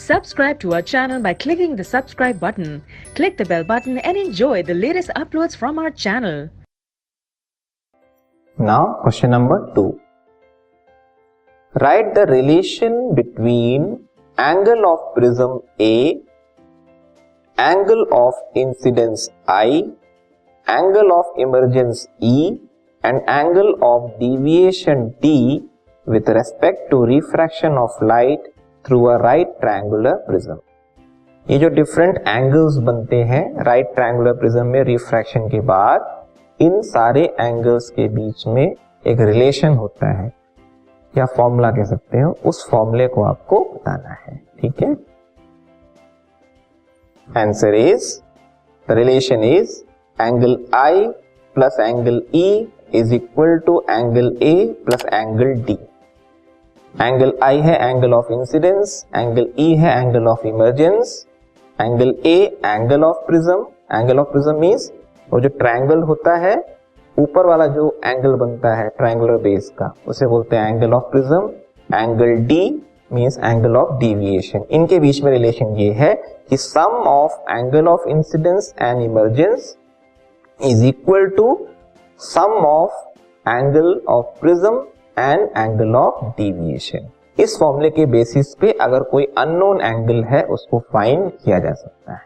Subscribe to our channel by clicking the subscribe button. Click the bell button and enjoy the latest uploads from our channel. Now question number 2. Write the relation between angle of prism A, angle of incidence I, angle of emergence E and angle of deviation D with respect to refraction of light through a right triangular prism. ये जो different angles बनते हैं right triangular prism में refraction के बाद, इन सारे angles के बीच में एक रिलेशन होता है या फॉर्मूला कह सकते हो, उस फॉर्मूले को आपको बताना है. ठीक है, answer is the relation is angle I plus angle E is equal to angle A plus angle D. Angle I है angle of incidence, angle E है angle of emergence, angle A angle of prism. Angle of prism means वो जो triangle होता है, ऊपर वाला जो angle बनता है ट्रायंगुलर बेस का, उसे बोलते हैं angle of prism. Angle D means angle of deviation. इनके बीच में रिलेशन ये है कि sum of angle of incidence and emergence is equal to sum of angle of prism and angle of deviation. इस फॉर्मूले के बेसिस पे अगर कोई अननोन एंगल है उसको फाइंड किया जा सकता है.